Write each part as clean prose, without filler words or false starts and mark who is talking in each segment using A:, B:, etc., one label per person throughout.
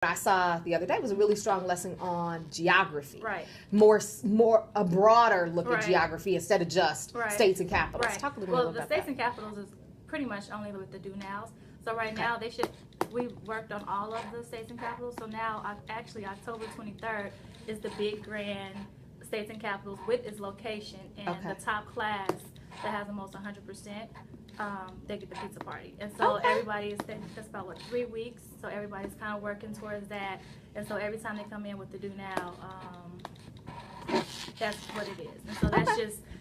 A: I saw the other day was a really strong lesson on geography.
B: Right.
A: More a broader look at
B: Right.
A: geography instead of just
B: Right.
A: states and capitals.
B: Right.
A: Talk a little
B: Well,
A: more
B: the
A: about
B: states
A: that.
B: and capitals is pretty much only with the do nows. So right
A: Okay.
B: now we worked on all of the states and capitals. So now actually October 23rd is the big grand states and capitals with its location, and
A: Okay.
B: the top class that has the most 100%. They get the pizza party, and so
A: Okay.
B: everybody is that's about what 3 weeks. So everybody's kind of working towards that, and so every time they come in with the do now, that's what it is. And so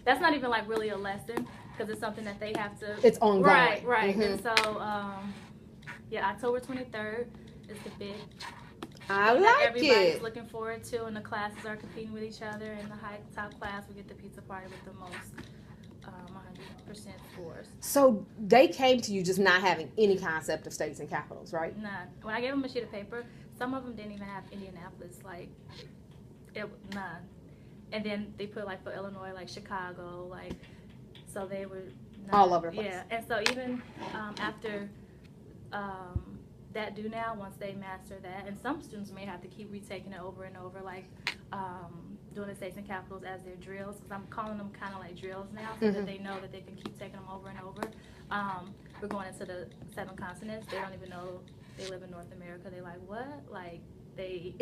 B: that's not even like really a lesson because it's something that they have to.
A: It's ongoing.
B: Right.
A: Mm-hmm.
B: And so yeah, October 23rd is the big.
A: I
B: that
A: like
B: everybody's
A: it.
B: looking forward to, and the classes are competing with each other. And the top class we get the pizza party with the most 100% scores.
A: So they came to you just not having any concept of states and capitals, right?
B: None. When I gave them a sheet of paper, some of them didn't even have Indianapolis, none. And then they put like for Illinois, like Chicago, like, so they were none.
A: All over the place.
B: Yeah, and so even after that do now, once they master that, and some students may have to keep retaking it over and over, like doing the states and capitals as their drills, because I'm calling them kind of like drills now, so that they know that they can keep taking them over and over. We're going into the 7 continents. They don't even know they live in North America. They're like, what? Like, they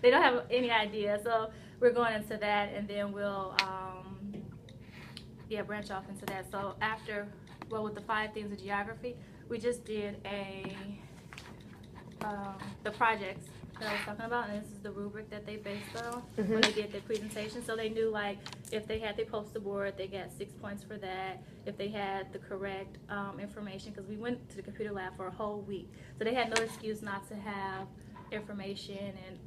B: they don't have any idea. So we're going into that, and then we'll branch off into that. So after, with the 5 things of geography, we just did the projects that I was talking about, and this is the rubric that they based it on when they did their presentation. So they knew, like, if they had their poster board, they got 6 points for that. If they had the correct information, because we went to the computer lab for a whole week, so they had no excuse not to have information and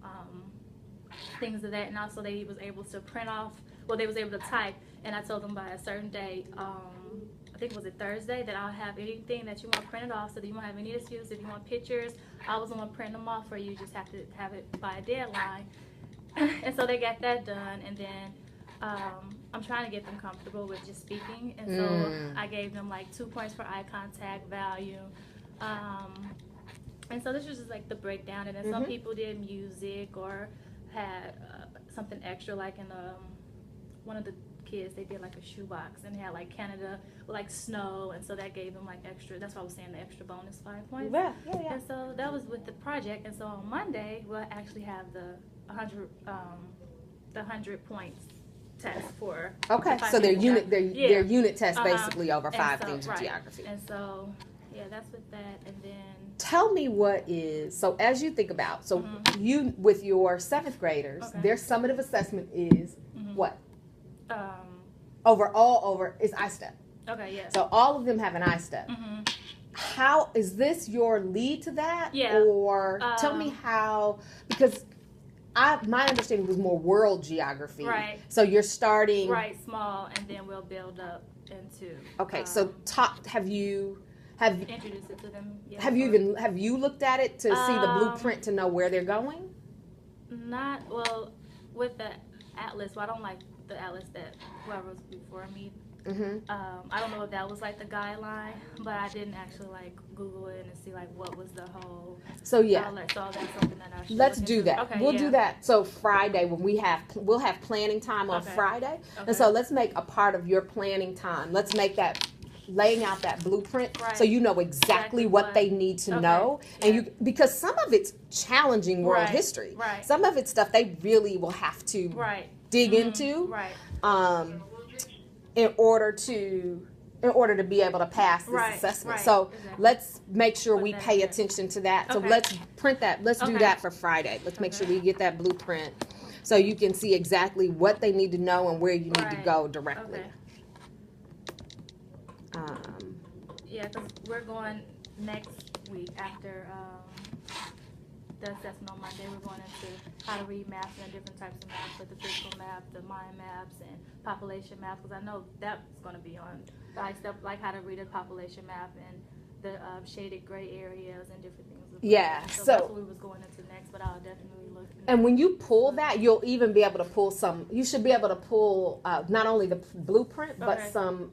B: things of that. And also they was able to print off, they was able to type, and I told them by a certain day, I think it was a Thursday, that I'll have anything that you want printed off, so that you won't have any excuse. If you want pictures, I was going to print them off for you. You just have to have it by a deadline. And so they got that done, and then I'm trying to get them comfortable with just speaking, and so I gave them like 2 points for eye contact, value, and so this was just like the breakdown. And then some people did music or had something extra, like in one of the kids, they did like a shoebox and had like Canada with like snow, and so that gave them like extra. That's why I was saying the extra bonus 5 points.
A: Yeah.
B: And so that was with the project. And so on Monday we'll actually have the 100 points test for.
A: Okay, so their unit test basically over 5 things of geography.
B: And so that's with that. And then
A: tell me what is, so as you think about, you with your 7th graders, their summative assessment is what? Over is I-STEP.
B: Okay, yeah.
A: So all of them have an I-STEP. How is this your lead to that?
B: Yeah.
A: Or tell me how, because my understanding was more world geography.
B: Right.
A: So you're starting
B: small, and then we'll build up into.
A: Okay. So have you
B: introduced it to them? Yeah,
A: have you looked at it to see the blueprint to know where they're going?
B: Not with the atlas. Well, I don't like the atlas that whoever was before me. I don't know if that was like the guideline, but I didn't actually like Google it and see like what was the whole.
A: So yeah.
B: So that's something that I should.
A: Let's do that.
B: Okay,
A: we'll do that. So Friday when we'll have planning time on Friday, and so let's make a part of your planning time. Let's make that laying out that blueprint so you know exactly what they need to know, and because some of it's challenging world history. Some of it's stuff they really will have to dig into. In order to be able to pass this assessment. So let's make sure we pay attention to that. So let's print that. Let's do that for Friday. Let's make sure we get that blueprint so you can see exactly what they need to know and where you need to go directly.
B: Yeah, because we're going next week after the assessment on Monday. We're going into how to read maps and different types of maps, like the physical map, the mind maps, and population maps, because I know that's going to be on the I-STEP, like how to read a population map and the shaded gray areas and different things.
A: Yeah,
B: so that's what we was going into next, but I'll definitely look.
A: And when you pull that, you'll even be able to pull you should be able to pull not only the blueprint, but some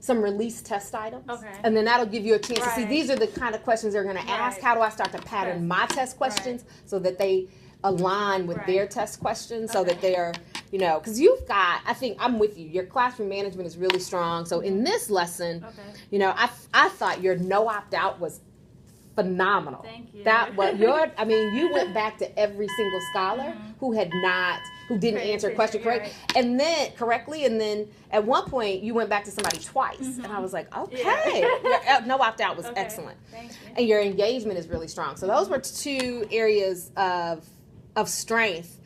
A: some release test items.
B: Okay.
A: And then that'll give you a chance to see
B: Right.
A: these are the kind of questions they're going to ask.
B: Right.
A: How do I start to pattern my test questions so that they align with their test questions so that they're, you know, because you've got, I think I'm with you, your classroom management is really strong. So in this lesson, you know, I thought your no opt-out was phenomenal.
B: Thank you.
A: That was I mean, you went back to every single scholar who didn't answer a question and then at one point you went back to somebody twice, and I was like, okay, your no opt-out was excellent.
B: Thank you.
A: And your engagement is really strong. So those were two areas of strength.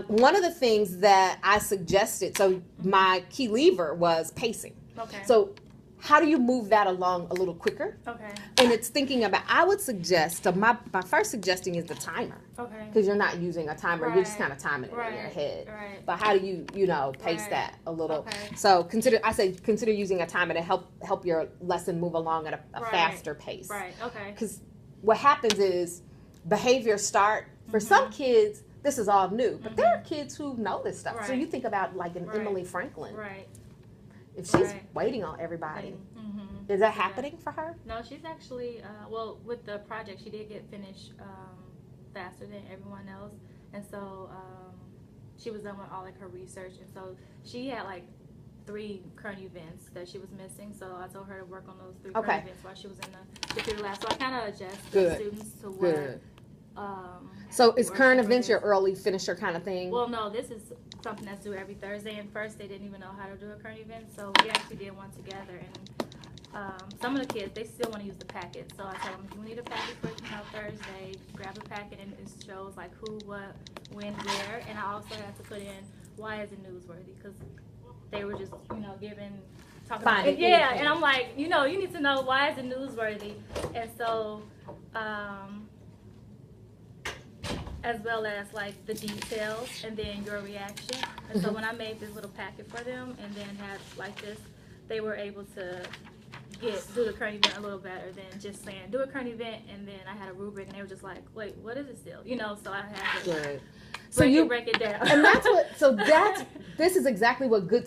A: One of the things that I suggested, so my key lever was pacing. So how do you move that along a little quicker? And it's thinking about, I would suggest, so my first suggesting is the timer. Because you're not using a timer, you're just kind of timing it in your head. But how do you, pace that a little? So consider using a timer to help your lesson move along at a faster pace. Because what happens is behaviors start, for some kids, this is all new, but there are kids who know this stuff. So you think about like an Emily Franklin. If she's waiting on everybody, is that happening for her?
B: No, she's actually, well, with the project, she did get finished faster than everyone else. And so she was done with all like her research. And so she had like 3 current events that she was missing. So I told her to work on those 3 current events while she was in the computer lab. So I kind of adjust the students to what.
A: So is current events your early finisher kind of thing?
B: Well, no, this is something that's due every Thursday. And first, they didn't even know how to do a current event, so we actually did one together. And some of the kids, they still want to use the packet. So I told them, if you need a packet for Thursday, grab a packet, and it shows like who, what, when, where. And I also had to put in why is it newsworthy, because they were just talking about it. Yeah, and I'm like, you need to know why is it newsworthy, and so. As well as like the details and then your reaction. And so when I made this little packet for them and then had like this, they were able to do the current event a little better than just saying do a current event, and then I had a rubric and they were just like, wait, what is it still? So I had to break it down.
A: And this is exactly what good